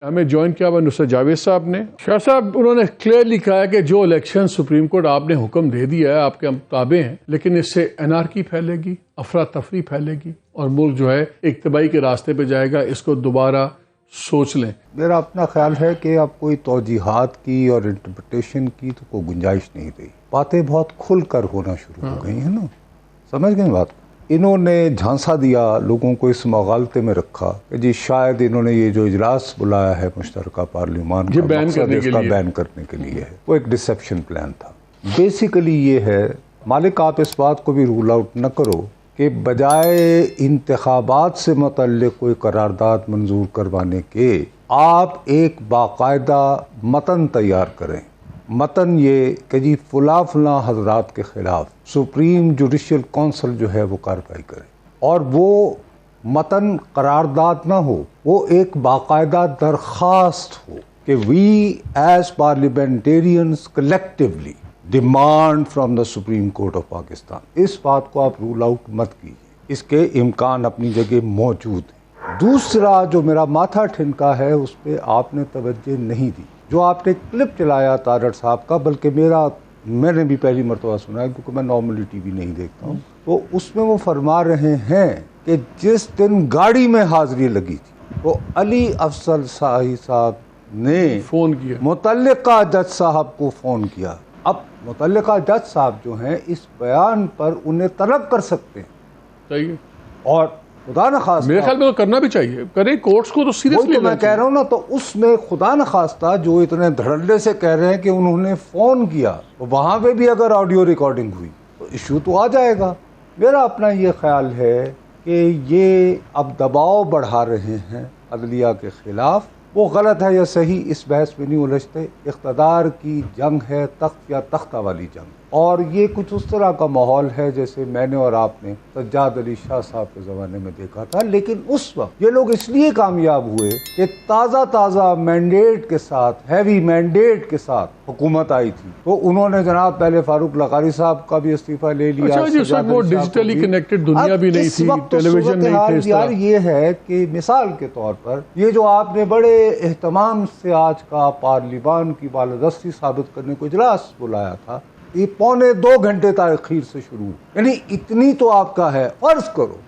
हमें ज्वाइन किया हुआ नुसरत जावेद साहब ने। शाह साहब, उन्होंने क्लियरली कहा है कि जो इलेक्शन सुप्रीम कोर्ट आपने हुक्म दे दिया है आपके ताबे हैं, लेकिन इससे एनार्की फैलेगी, अफरा तफरी फैलेगी और मुल्क जो है एक तबाही के रास्ते पे जाएगा। इसको दोबारा सोच लें। मेरा अपना ख्याल है कि अब कोई तौजीहात की और इंटरप्रिटेशन की तो कोई गुंजाइश नहीं रही। बातें बहुत खुल कर होना शुरू हो गई हैं ना, समझ गए बात। इन्होंने झांसा दिया, लोगों को इस मगालते में रखा कि जी शायद इन्होंने ये जो इजलास बुलाया है मुश्तरका पार्लिमान का मकसद इसका बैन करने के लिए है। वो एक डिसेप्शन प्लान था। बेसिकली ये है, मालिक आप इस बात को भी रूल आउट न करो कि बजाय इंतखाबात से मुतल्लिक कोई करारदाद मंजूर करवाने के आप एक बाकायदा मतन तैयार करें। मतन ये कि जी फुला हजरात के खिलाफ सुप्रीम जुडिशल काउंसिल जो है वो कार्रवाई करे, और वो मतन करारदाद ना हो, वो एक बाकायदा दरख्वास्त हो कि we as parliamentarians collectively demand from the supreme court of Pakistan. इस बात को आप रूल आउट मत कीजिए, इसके इम्कान अपनी जगह मौजूद है। दूसरा जो मेरा माथा ठिनका है उस पर आपने तवज्जो नहीं दी, जो आपने क्लिप चलाया तारड़ साहब का, बल्कि मैंने भी पहली मरतबा सुना है क्योंकि मैं नॉर्मली टीवी नहीं देखता हूँ, तो उसमें वो फरमा रहे हैं कि जिस दिन गाड़ी में हाजिरी लगी थी वो अली अफजल शाही साहब ने फ़ोन किया, मुतल्लिका जज साहब को फ़ोन किया। अब मुतल्लिका जज साहब जो हैं इस बयान पर उन्हें तलब कर सकते हैं, सही है, और खुदा न खास्ता मेरे ख्याल में तो करना भी चाहिए, करें कोर्ट्स को तो सीरियसली। तो मैं कह रहा हूँ ना, तो उसमें खुदा न खास्ता जो इतने धड़ल्ले से कह रहे हैं कि उन्होंने फ़ोन किया, तो वहाँ पे भी अगर ऑडियो रिकॉर्डिंग हुई तो इशू तो आ जाएगा। मेरा अपना ये ख्याल है कि ये अब दबाव बढ़ा रहे हैं अदलिया के ख़िलाफ़। वो गलत है या सही इस बहस में नहीं उलझते। इक़्तिदार की जंग है, तख्त या तख्ता वाली जंग, और ये कुछ उस तरह का माहौल है जैसे मैंने और आपने सज्जाद अली शाह साहब के ज़माने में देखा था। लेकिन उस वक्त ये लोग इसलिए कामयाब हुए कि ताज़ा मैंडेट के साथ, हैवी मैंडेट के साथ हुकूमत आई थी। तो उन्होंने जनाब पहले फारूक लगारी साहब का भी इस्तीफ़ा ले लिया। अच्छा जी, वो डिजिटली कनेक्टेड दुनिया भी नहीं थी, टेलीविजन नहीं थे। यार ये है कि मिसाल के तौर पर ये जो आपने बड़े एहतमाम से आज का पार्लिमान की बालादस्ती साबित करने को इजलास बुलाया था, ये 1.25 घंटे ताख़ीर से शुरू, यानी इतनी तो आपका है। फर्ज करो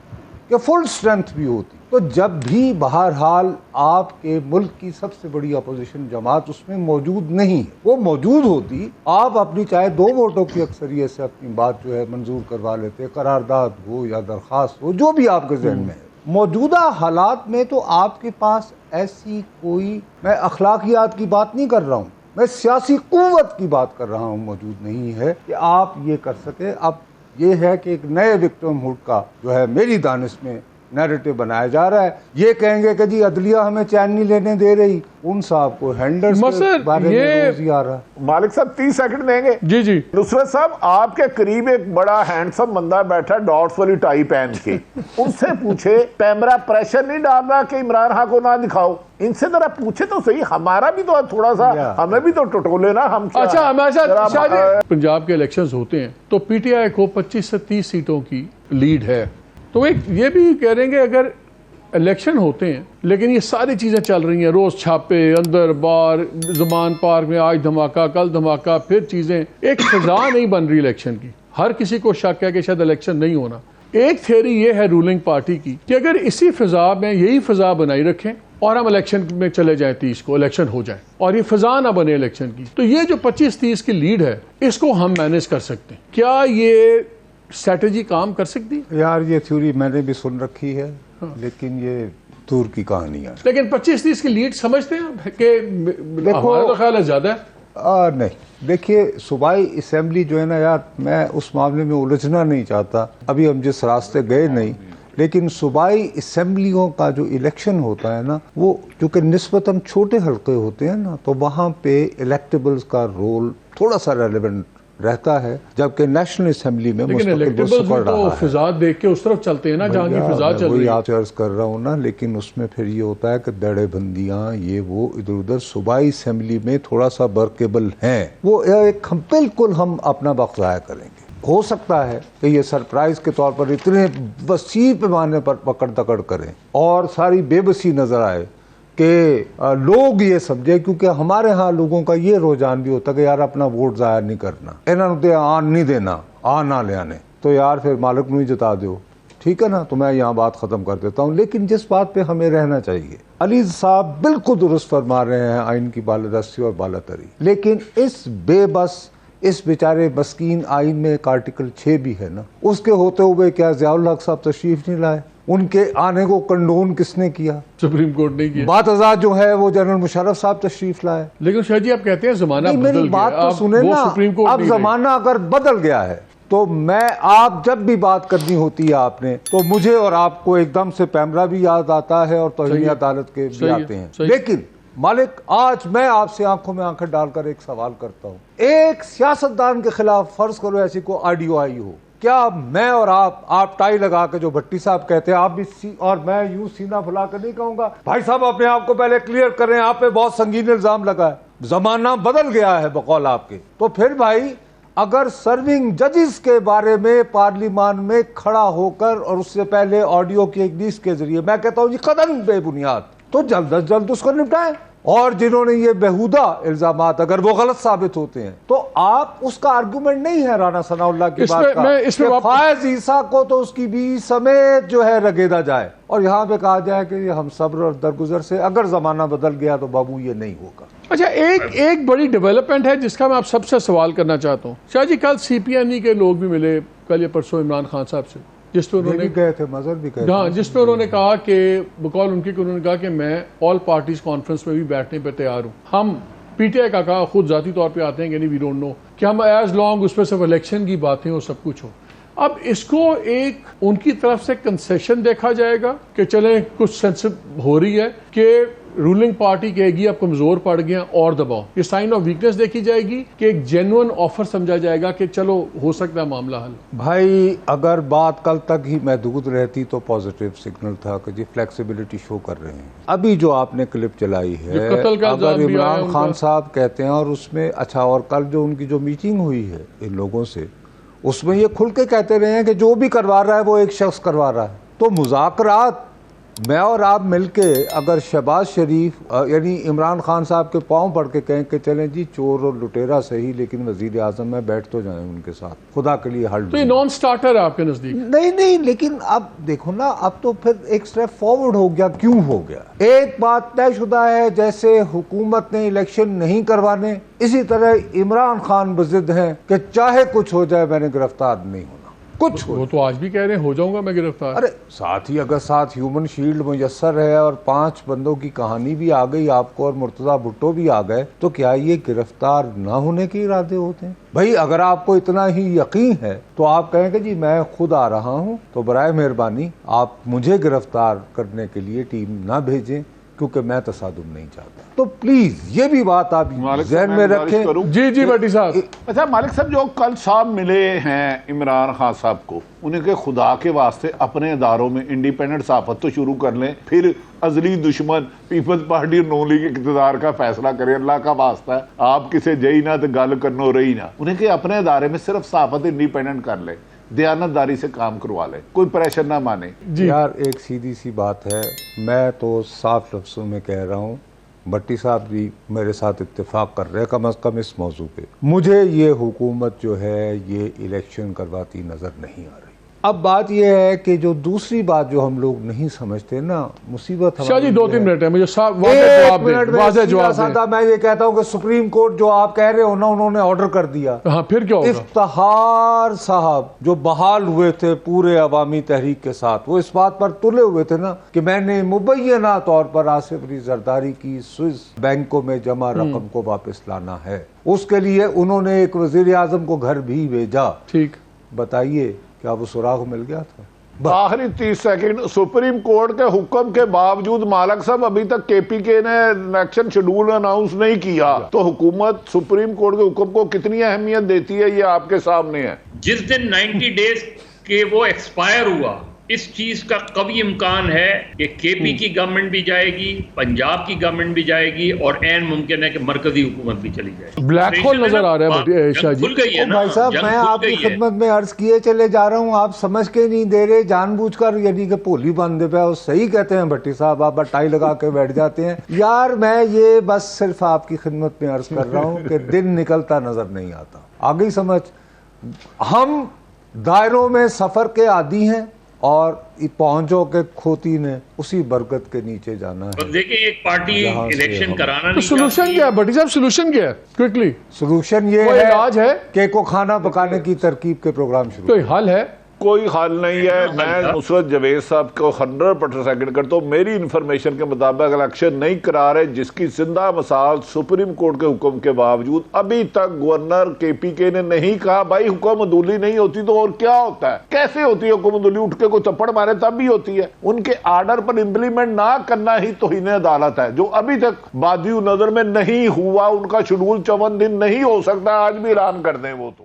कि फुल स्ट्रेंथ भी होती, तो जब भी बहरहाल आपके मुल्क की सबसे बड़ी अपोजिशन जमात उसमें मौजूद नहीं है, वो मौजूद होती, आप अपनी चाहे 2 वोटों की अक्सरियत से अपनी बात जो है मंजूर करवा लेते, करारदाद हो या दरख्वास्त हो, जो भी आपके जहन में है। मौजूदा हालात में तो आपके पास ऐसी कोई, मैं अखलाकियात की बात नहीं कर रहा हूँ, मैं सियासी कुव्वत की बात कर रहा हूँ, मौजूद नहीं है कि आप ये कर सके। अब ये है कि एक नए विक्टिमहुड का जो है मेरी दानिश में नैरेटिव बनाया जा रहा है। ये कहेंगे कि जी अदलिया हमें चैन नहीं लेने दे रही, उन साहब को हैंडल्स के बारे में रोज ही आ रहा है। मालिक साहब 30 सेकंड देंगे? जी जी। नुसरत साहब, आपके करीब एक बड़ा हैंडसम बंदा बैठा डॉट्स वाली टाई पहन के, उससे पूछे कैमरा प्रेशर नहीं डाल रहा कि इमरान खान को ना दिखाओ? इनसे जरा पूछे तो सही, हमारा भी तो थोड़ा सा, हमें भी तो टटोले ना हम। अच्छा, हमारे पंजाब के इलेक्शंस होते हैं तो पीटीआई को 25 से 30 सीटों की लीड है, तो एक ये भी कह रहे हैं कि अगर इलेक्शन होते हैं लेकिन ये सारी चीज़ें चल रही हैं, रोज़ छापे अंदर बाहर, ज़मान पार्क में आज धमाका कल धमाका, फिर चीज़ें, एक फिजा नहीं बन रही इलेक्शन की। हर किसी को शक है कि शायद इलेक्शन नहीं होना। एक थ्योरी ये है रूलिंग पार्टी की कि अगर इसी फिजा में यही फिजा बनाई रखें और हम इलेक्शन में चले जाएं, 30 को इलेक्शन हो जाए और ये फिजा ना बने इलेक्शन की, तो ये जो 25-30 की लीड है इसको हम मैनेज कर सकते हैं। क्या ये स्ट्रेटेजी काम कर सकती है? यार ये थ्योरी मैंने भी सुन रखी है, लेकिन ये दूर की कहानी है। लेकिन 25-30 की लीड समझते हैं कि हमारा तो ख्याल है ज्यादा है। नहीं, देखिए सूबाई असेंबली जो है ना यार, मैं उस मामले में उलझना नहीं चाहता, अभी हम जिस रास्ते गए नहीं, लेकिन सूबाई असेंबलियों का जो इलेक्शन होता है ना, वो चूँकि निस्बतन छोटे हल्के होते हैं ना, तो वहाँ पे इलेक्टेबल्स का रोल थोड़ा सा रेलेवेंट रहता है, जबकि नेशनल असेंबली में तो फिजा देख के उस तरफ चलते हैं ना जहाँ की फिजा चल रही है। आप अर्ज कर रहा हूँ ना, लेकिन उसमें फिर ये होता है कि दड़े बंदियाँ ये वो इधर उधर सूबाई असेंबली में थोड़ा सा वर्केबल हैं, वो एक बिल्कुल हम अपना वक्त ज़ाया करेंगे। हो सकता है कि ये सरप्राइज के तौर पर इतने वसी पैमाने पर पकड़ दकड़ करें और सारी बेबसी नजर आए कि लोग ये समझे, क्योंकि हमारे यहाँ लोगों का ये रुझान भी होता कि यार अपना वोट ज़ाया नहीं करना, इन्होंने आन नहीं देना, आ ना ले आने, तो यार फिर मालिक ਨੂੰ ही जिता दो, ठीक है ना। तो मैं यहाँ बात ख़त्म कर देता हूँ। लेकिन जिस बात पे हमें रहना चाहिए, अली साहब बिल्कुल दुरुस्त फरमा रहे हैं आइन की बालादस्ती और बालातरी, लेकिन इस बेबस, इस बेचारे मस्कीन आइन में एक आर्टिकल 6 भी है ना, उसके होते हुए क्या ज़ियाउल हक साहब तशरीफ नहीं लाए? उनके आने को कंडोन किसने किया? सुप्रीम कोर्ट नहीं किया। बात आजाद जो है वो जनरल मुशर्रफ साहब तशरीफ लाए। लेकिन शाह जी आप कहते हैं जमाना बदल मेरी गया, बात तो अब सुने वो ना, सुप्रीम कोर्ट अब नहीं रही। जमाना अगर बदल गया है तो आप जब भी बात करनी होती है आपने, तो मुझे और आपको एकदम से पैमरा भी याद आता है और तौहीन अदालत के भी आते हैं। लेकिन मालिक, आज मैं आपसे आंखों में आंखें डालकर एक सवाल करता हूँ, एक सियासतदान के खिलाफ फर्ज करो ऐसी को ऑडियो आई हो, क्या मैं और आप टाई लगा के, जो भट्टी साहब कहते हैं, आप भी और मैं यूं सीना फुला कर नहीं कहूंगा, भाई साहब अपने आप को पहले क्लियर करें, आप पे बहुत संगीन इल्जाम लगा है, जमाना बदल गया है बकौल आपके। तो फिर भाई, अगर सर्विंग जजेस के बारे में पार्लियामान में खड़ा होकर और उससे पहले ऑडियो की एक न्यूज़ के जरिए, मैं कहता हूं जी कदम बेबुनियाद, तो जल्द अज जल्द उसको निपटाएं। और जिन्होंने ये बेहुदा इल्जामात अगर वो गलत साबित होते हैं तो आप उसका आर्गुमेंट नहीं है राना सनाउल्लाह की बात का, फायज ईसा को तो उसकी बीवी समेत जो है रगेदा जाए, और यहाँ पे कहा जाए कि हम सब्र और दरगुजर से, अगर जमाना बदल गया तो बाबू ये नहीं होगा। अच्छा, एक बड़ी डेवलपमेंट है जिसका मैं आप सबसे सवाल करना चाहता हूँ। शाह जी, कल CPNE के लोग भी मिले, कल या परसों इमरान खान साहब से, जिसपे उन्होंने गए थे, मजहर भी गए थे, हाँ, जिसपे उन्होंने कहा कि बकौल उनकी, उन्होंने कहा कि मैं ऑल पार्टीज कॉन्फ्रेंस में भी बैठने पर तैयार हूँ। हम PTI का कहा खुद जाती तौर पे आते हैं कि वी डोंट नो कि हम एज लॉन्ग उस पर सिर्फ इलेक्शन की बातें हो, सब कुछ हो। अब इसको एक उनकी तरफ से कंसेशन देखा जाएगा कि चले कुछ सेंस हो रही है कि रूलिंग पार्टी कहेगी अब कमजोर पड़ गया और दबाओ, ये साइन ऑफ वीकनेस देखी जाएगी कि एक जेन्युइन ऑफर समझा जाएगा कि चलो हो सकता है मामला हल। भाई अगर बात कल तक ही महदूद रहती तो पॉजिटिव सिग्नल था कि जी फ्लेक्सिबिलिटी शो कर रहे हैं। अभी जो आपने क्लिप चलाई है, अगर इमरान खान साहब कहते हैं और उसमें अच्छा, और कल जो उनकी जो मीटिंग हुई है इन लोगों से, उसमें ये खुल के कहते रहे हैं कि जो भी करवा रहा है वो एक शख्स करवा रहा है। तो मुज़ाकरात मैं और आप मिलके अगर शहबाज शरीफ यानी इमरान खान साहब के पाँव पड़ के कहें कि चलें जी चोर और लुटेरा सही लेकिन वजीर आजम में बैठ तो जाएं उनके साथ, खुदा के लिए हल, तो ये नॉन स्टार्टर है आपके नजदीक? नहीं, लेकिन अब देखो ना, अब तो फिर एक स्टेप फॉरवर्ड हो गया। क्यों हो गया? एक बात तयशुदा है, जैसे हुकूमत ने इलेक्शन नहीं करवाने, इसी तरह इमरान खान बजिद हैं कि चाहे कुछ हो जाए मैंने गिरफ्तार नहीं होना, कुछ वो तो आज भी कह रहे हैं हो जाऊंगा मैं गिरफ्तार। अरे साथ ही अगर साथ ह्यूमन शील्ड मुयस्सर है और 5 बंदों की कहानी भी आ गई आपको और मुर्तजा भुट्टो भी आ गए, तो क्या ये गिरफ्तार ना होने के इरादे होते हैं? भाई अगर आपको इतना ही यकीन है तो आप कहें कि जी मैं खुद आ रहा हूं, तो बराए मेहरबानी आप मुझे गिरफ्तार करने के लिए टीम ना भेजें, क्योंकि मैं तसादुम नहीं चाहता। तो प्लीज ये भी बात आप ज़हन में रखें। जी भट्टी साहब। अच्छा मालिक साहब, जो कल साहब मिले हैं इमरान खान साहब को, उनके खुदा के वास्ते अपने इदारों में इंडिपेंडेंट सहाफत तो शुरू कर लें, फिर अजली दुश्मन पीपल्स पार्टी नौ लीग इक़्तिदार का फैसला करें। अल्लाह का वास्ता है, आप किसे जई ना तो गल करनो रही ना, उन्हें अपने इदारे में सिर्फ सहाफत इंडिपेंडेंट कर ले, दयानतदारी से काम करवा ले, कोई प्रेशर ना माने। यार एक सीधी सी बात है, मैं तो साफ लफ्ज़ों में कह रहा हूँ, भट्टी साहब भी मेरे साथ इत्तेफाक कर रहे हैं कम अज़ कम इस मौजू पे, मुझे ये हुकूमत जो है ये इलेक्शन करवाती नज़र नहीं आ रही। अब बात यह है कि जो दूसरी बात जो हम लोग नहीं समझते ना, मुसीबत शाह जी 2-3 मिनट है, मुझे वाज़ेह जवाब सादा मैं ये कहता हूँ कि सुप्रीम कोर्ट जो आप कह रहे हो ना, उन्होंने ऑर्डर कर दिया। हाँ, फिर क्या होगा? इफ्तिखार साहब जो बहाल हुए थे पूरे अवामी तहरीक के साथ, वो इस बात पर तुले हुए थे ना कि मैंने मुबैना तौर पर आसिफ अली जरदारी की स्विस बैंकों में जमा रकम को वापस लाना है। उसके लिए उन्होंने एक वजीर आजम को घर भी भेजा। ठीक, बताइए क्या वो सुराग मिल गया था? आखिरी 30 सेकंड, सुप्रीम कोर्ट के हुक्म के बावजूद मालिक साहब अभी तक KPK ने इलेक्शन शेड्यूल अनाउंस नहीं किया, तो हुकूमत सुप्रीम कोर्ट के हुक्म को कितनी अहमियत देती है ये आपके सामने है। जिस दिन 90 डेज के वो एक्सपायर हुआ, इस चीज का कभी इम्कान है कि केपी की गवर्नमेंट भी जाएगी, पंजाब की गवर्नमेंट भी जाएगी और एन मुमकिन है कि मरकजी हुकूमत भी चली जाएगी। ब्लैक होल नजर आ रहा है शाह जी। खुल गई है ना, भाई साहब, मैं आपकी खिदमत में अर्ज किए चले जा रहा हूँ, आप समझ के नहीं दे रहे, जानबूझकर यानी कि भोली बंदे पे। और सही कहते हैं भट्टी साहब, आप टाई लगा के बैठ जाते हैं। यार मैं ये बस सिर्फ आपकी खिदमत में अर्ज कर रहा हूँ कि दिन निकलता नजर नहीं आता। आगे समझ, हम दायरों में सफर के आदी हैं और पहुंचो के खोती ने उसी बरकत के नीचे जाना है। तो देखिए, एक पार्टी इलेक्शन कराना तो नहीं सोल्यूशन चाहती। क्या है भट्टी साहब, सोल्यूशन क्या है क्विकली? सोल्यूशन ये कोई इलाज है कि को खाना पकाने की तरकीब के प्रोग्राम शुरू। कोई हल है? कोई हल नहीं है। मैं नुसरत जवेद साहब को 100% करता हूँ। मेरी इंफॉर्मेशन के मुताबिक इलेक्शन नहीं करा रहे, जिसकी जिंदा मिसाल सुप्रीम कोर्ट के हुक्म के बावजूद अभी तक गवर्नर KPK ने नहीं कहा भाई हुक्म अदूली नहीं होती तो और क्या होता है। कैसे होती है हुक्म अदूली? उठ के कोई थप्पड़ मारे तब भी होती है। उनके आर्डर पर इंप्लीमेंट ना करना ही तौहीन अदालत है, जो अभी तक बादी नजर में नहीं हुआ। उनका शेड्यूल 54 दिन नहीं हो सकता, आज भी ऐलान कर दें वो तो।